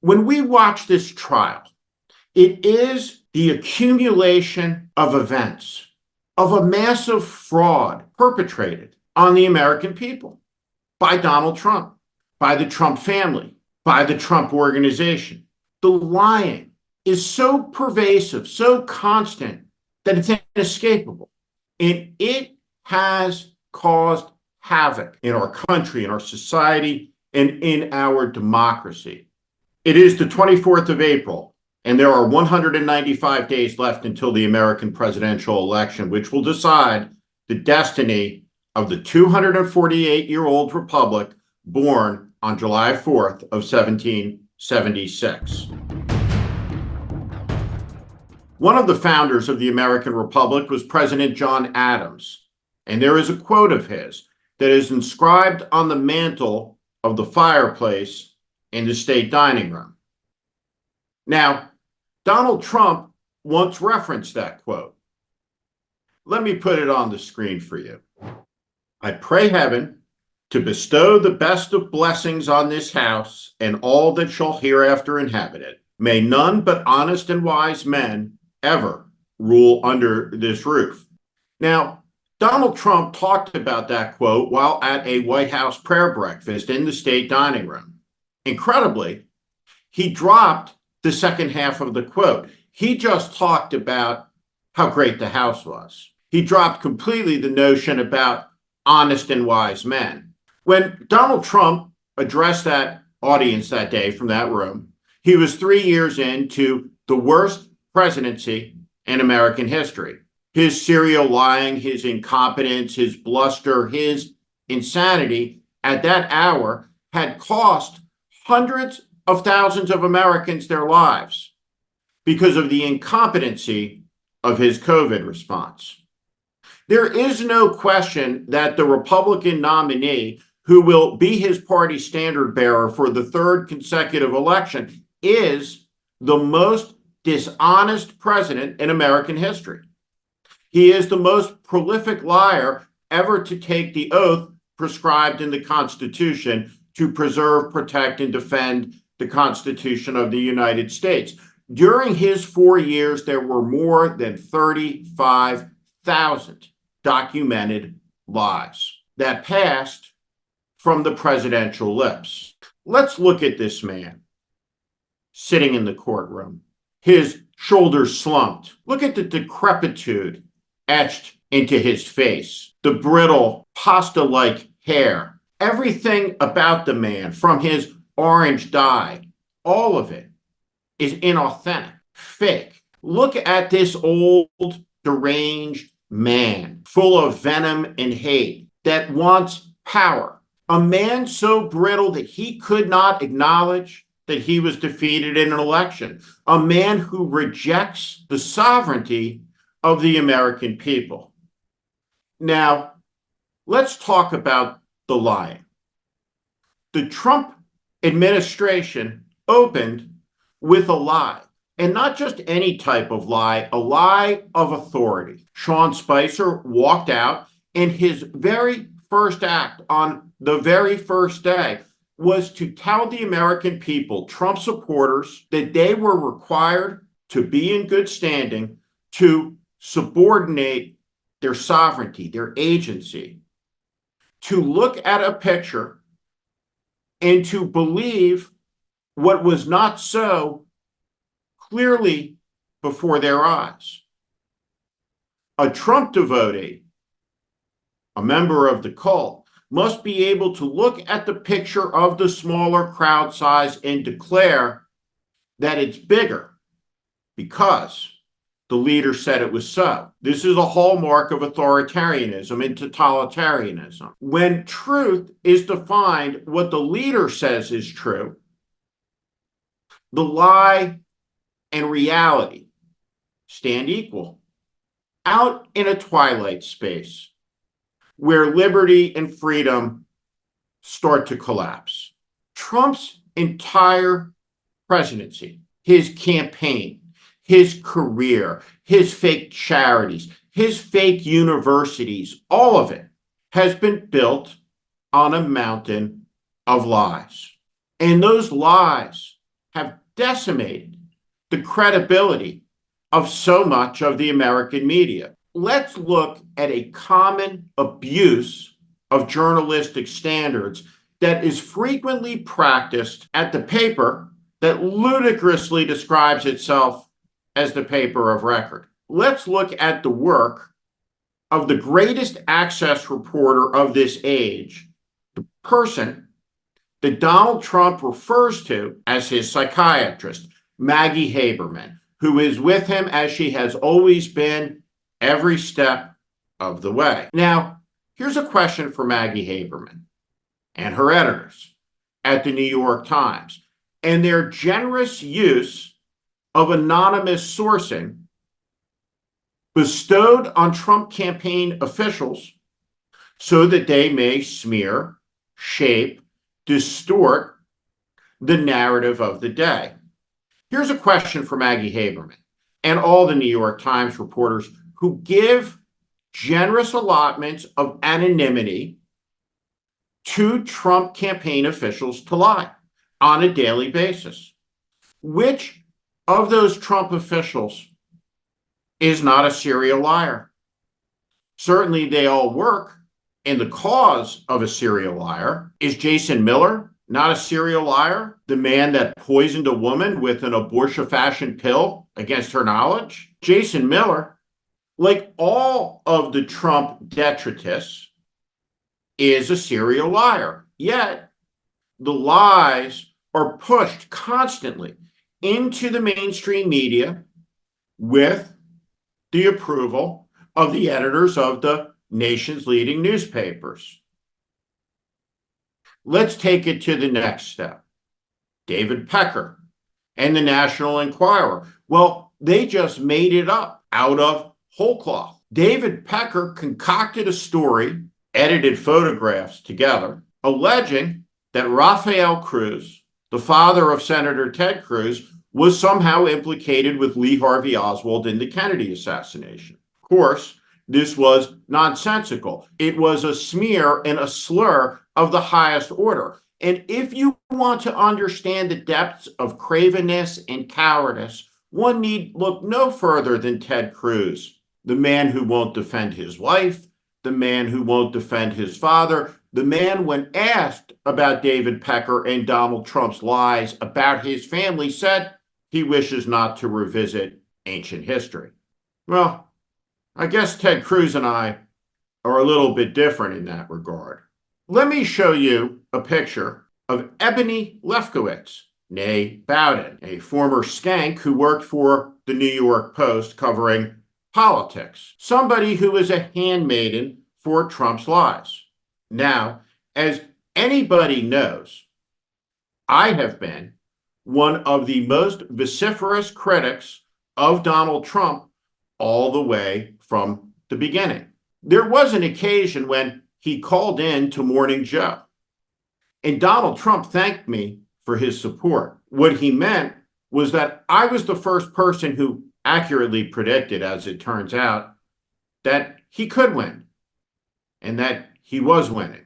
When we watch this trial, it is the accumulation of events, of a massive fraud perpetrated on the American people by Donald Trump, by the Trump family, by the Trump organization. The lying is so pervasive, so constant, that it's inescapable. And it has caused havoc in our country, in our society, and in our democracy. It is the 24th of April, and there are 195 days left until the American presidential election, which will decide the destiny of the 248-year-old republic born on July 4th of 1776. One of the founders of the American Republic was President John Adams, and there is a quote of his that is inscribed on the mantle of the fireplace in the state dining room. Now, Donald Trump once referenced that quote. Let me put it on the screen for you. I pray heaven to bestow the best of blessings on this house and all that shall hereafter inhabit it. May none but honest and wise men ever rule under this roof. Now, Donald Trump talked about that quote while at a White House prayer breakfast in the state dining room. Incredibly, he dropped the second half of the quote. He just talked about how great the house was. He dropped completely the notion about honest and wise men. When Donald Trump addressed that audience that day from that room, he was 3 years into the worst presidency in American history. His serial lying, his incompetence, his bluster, his insanity at that hour had cost hundreds of thousands of Americans their lives because of the incompetency of his COVID response. There is no question that the Republican nominee, who will be his party standard bearer for the third consecutive election, is the most dishonest president in American history. He is the most prolific liar ever to take the oath prescribed in the Constitution to preserve, protect, and defend the Constitution of the United States. During his 4 years, there were more than 35,000 documented lies that passed from the presidential lips. Let's look at this man sitting in the courtroom, his shoulders slumped. Look at the decrepitude etched into his face, the brittle, pasta-like hair. Everything about the man, from his orange dye, all of it is inauthentic, fake. Look at this old, deranged man, full of venom and hate, that wants power. A man so brittle that he could not acknowledge that he was defeated in an election. A man who rejects the sovereignty of the American people. Now, let's talk about the lying. The Trump administration opened with a lie, and not just any type of lie, a lie of authority. Sean Spicer walked out, and his very first act on the very first day was to tell the American people, Trump supporters, that they were required to be in good standing to subordinate their sovereignty, their agency, to look at a picture and to believe what was not so clearly before their eyes. A Trump devotee, a member of the cult, must be able to look at the picture of the smaller crowd size and declare that it's bigger because the leader said it was so. This is a hallmark of authoritarianism and totalitarianism. When truth is defined what the leader says is true, the lie and reality stand equal. Out in a twilight space where liberty and freedom start to collapse. Trump's entire presidency, his campaign, his career, his fake charities, his fake universities, all of it has been built on a mountain of lies. And those lies have decimated the credibility of so much of the American media. Let's look at a common abuse of journalistic standards that is frequently practiced at the paper that ludicrously describes itself as the paper of record. Let's look at the work of the greatest access reporter of this age, the person that Donald Trump refers to as his psychiatrist, Maggie Haberman, who is with him as she has always been every step of the way. Now, here's a question for Maggie Haberman and her editors at the New York Times and their generous use of anonymous sourcing bestowed on Trump campaign officials so that they may smear, shape, distort the narrative of the day. Here's a question for Maggie Haberman and all the New York Times reporters who give generous allotments of anonymity to Trump campaign officials to lie on a daily basis. Which of those Trump officials is not a serial liar? Certainly they all work in the cause of a serial liar. Is Jason Miller not a serial liar? The man that poisoned a woman with an abortion-fashioned pill against her knowledge? Jason Miller, like all of the Trump detritus, is a serial liar. Yet the lies are pushed constantly into the mainstream media with the approval of the editors of the nation's leading newspapers. Let's take it to the next step. David Pecker and the National Enquirer. Well, they just made it up out of whole cloth. David Pecker concocted a story, edited photographs together, alleging that Rafael Cruz, the father of Senator Ted Cruz, was somehow implicated with Lee Harvey Oswald in the Kennedy assassination. Of course, this was nonsensical. It was a smear and a slur of the highest order. And if you want to understand the depths of cravenness and cowardice, one need look no further than Ted Cruz, the man who won't defend his wife, the man who won't defend his father, the man, when asked about David Pecker and Donald Trump's lies about his family, said he wishes not to revisit ancient history. Well, I guess Ted Cruz and I are a little bit different in that regard. Let me show you a picture of Ebony Lefkowitz, née Bowden, a former skank who worked for the New York Post covering politics, somebody who is a handmaiden for Trump's lies. Now, as anybody knows, I have been one of the most vociferous critics of Donald Trump all the way from the beginning. There was an occasion when he called in to Morning Joe, and Donald Trump thanked me for his support. What he meant was that I was the first person who accurately predicted, as it turns out, that he could win and that he was winning.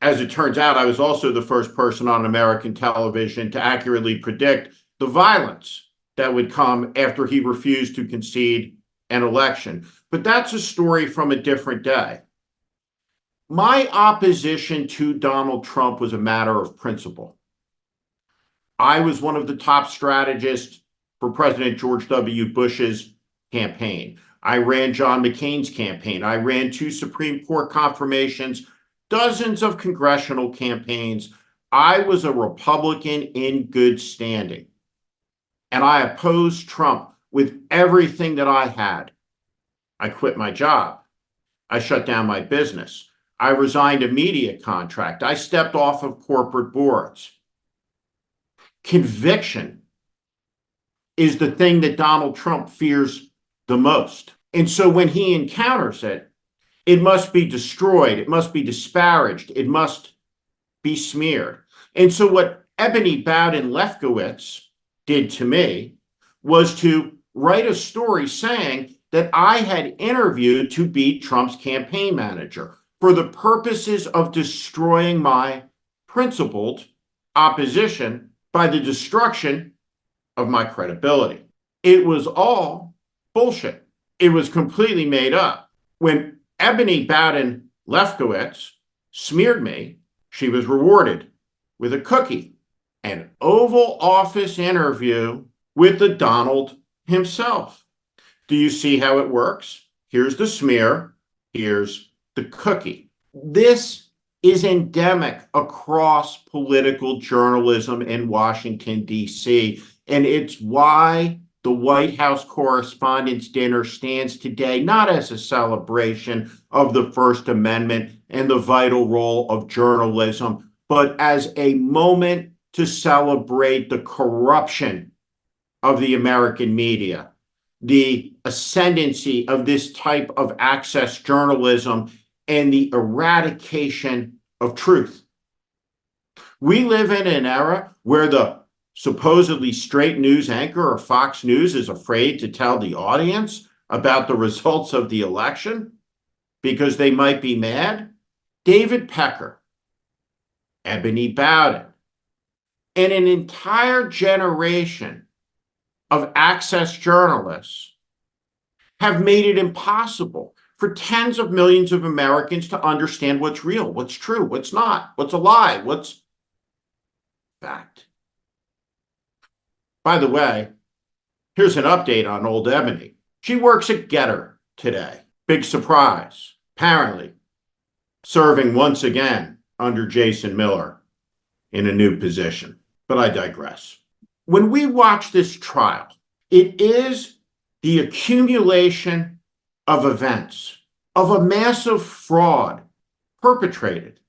As it turns out, I was also the first person on American television to accurately predict the violence that would come after he refused to concede an election. But that's a story from a different day. My opposition to Donald Trump was a matter of principle. I was one of the top strategists for President George W. Bush's campaign. I ran John McCain's campaign. I ran 2 Supreme Court confirmations, dozens of congressional campaigns. I was a Republican in good standing. And I opposed Trump with everything that I had. I quit my job. I shut down my business. I resigned a media contract. I stepped off of corporate boards. Conviction is the thing that Donald Trump fears the most. And so when he encounters it, it must be destroyed. It must be disparaged. It must be smeared. And so what Ebony Bowden Lefkowitz did to me was to write a story saying that I had interviewed to be Trump's campaign manager for the purposes of destroying my principled opposition by the destruction of my credibility. It was all bullshit. It was completely made up. When Ebony Bowden Lefkowitz smeared me, she was rewarded with a cookie, an Oval Office interview with the Donald himself. Do you see how it works? Here's the smear. Here's the cookie. This is endemic across political journalism in Washington, D.C., and it's why the White House Correspondents' Dinner stands today not as a celebration of the First Amendment and the vital role of journalism, but as a moment to celebrate the corruption of the American media, the ascendancy of this type of access journalism, and the eradication of truth. We live in an era where the supposedly straight news anchor of Fox News is afraid to tell the audience about the results of the election because they might be mad. David Pecker, Ebony Bowden, and an entire generation of access journalists have made it impossible for tens of millions of Americans to understand what's real, what's true, what's not, what's a lie, what's fact. By the way, here's an update on old Ebony. She works at Getter today. Big surprise. Apparently, serving once again under Jason Miller in a new position. But I digress. When we watch this trial, it is the accumulation of events, of a massive fraud perpetrated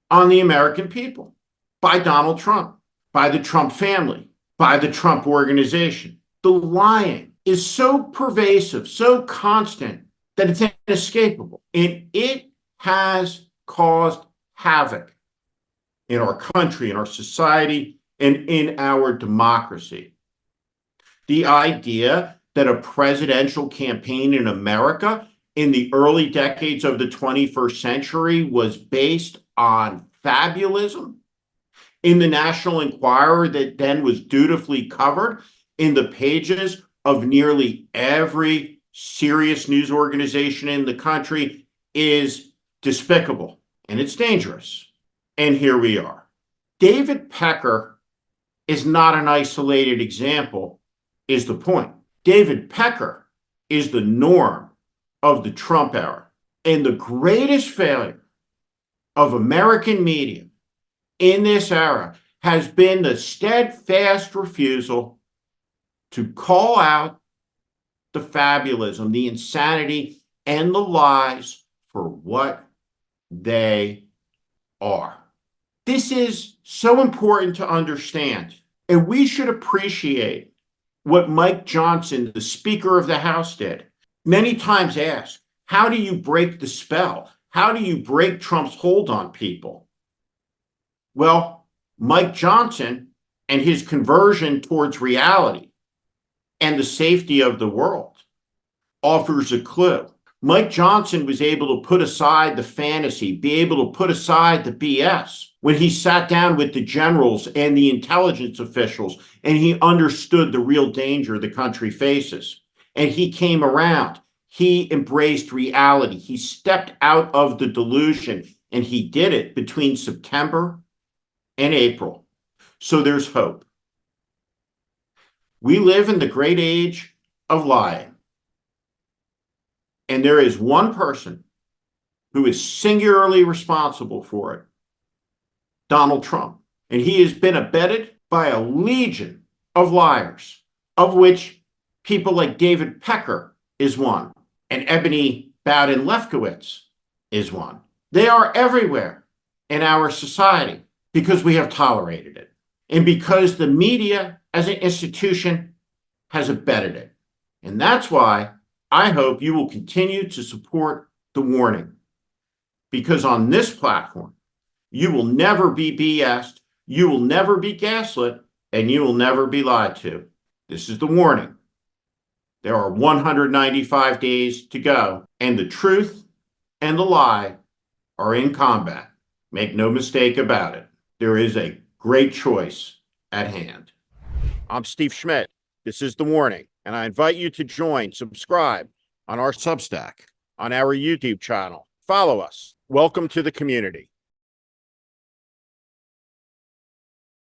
on the American people by Donald Trump, by the Trump family, by the Trump organization. The lying is so pervasive, so constant, that it's inescapable. And it has caused havoc in our country, in our society, and in our democracy. The idea that a presidential campaign in America in the early decades of the 21st century was based on fabulism in the National Enquirer that then was dutifully covered in the pages of nearly every serious news organization in the country is despicable, and it's dangerous. And here we are. David Pecker is not an isolated example, is the point. David Pecker is the norm of the Trump era. And the greatest failure of American media in this era has been the steadfast refusal to call out the fabulism, the insanity, and the lies for what they are. This is so important to understand, and we should appreciate what Mike Johnson, the Speaker of the House, did. Many times asked, how do you break the spell? How do you break Trump's hold on people? Well, Mike Johnson and his conversion towards reality and the safety of the world offers a clue. Mike Johnson was able to put aside the fantasy, be able to put aside the BS when he sat down with the generals and the intelligence officials, and he understood the real danger the country faces. And he came around. He embraced reality. He stepped out of the delusion, and he did it between September and April. So there's hope. We live in the great age of lying. And there is one person who is singularly responsible for it, Donald Trump. And he has been abetted by a legion of liars, of which people like David Pecker is one, and Ebony Bowden Lefkowitz is one. They are everywhere in our society because we have tolerated it, and because the media as an institution has abetted it. And that's why I hope you will continue to support The Warning, because on this platform, you will never be BS'd, you will never be gaslit, and you will never be lied to. This is The Warning. There are 195 days to go, and the truth and the lie are in combat. Make no mistake about it. There is a great choice at hand. I'm Steve Schmidt. This is The Warning, and I invite you to subscribe on our Substack, on our YouTube channel. Follow us. Welcome to the community.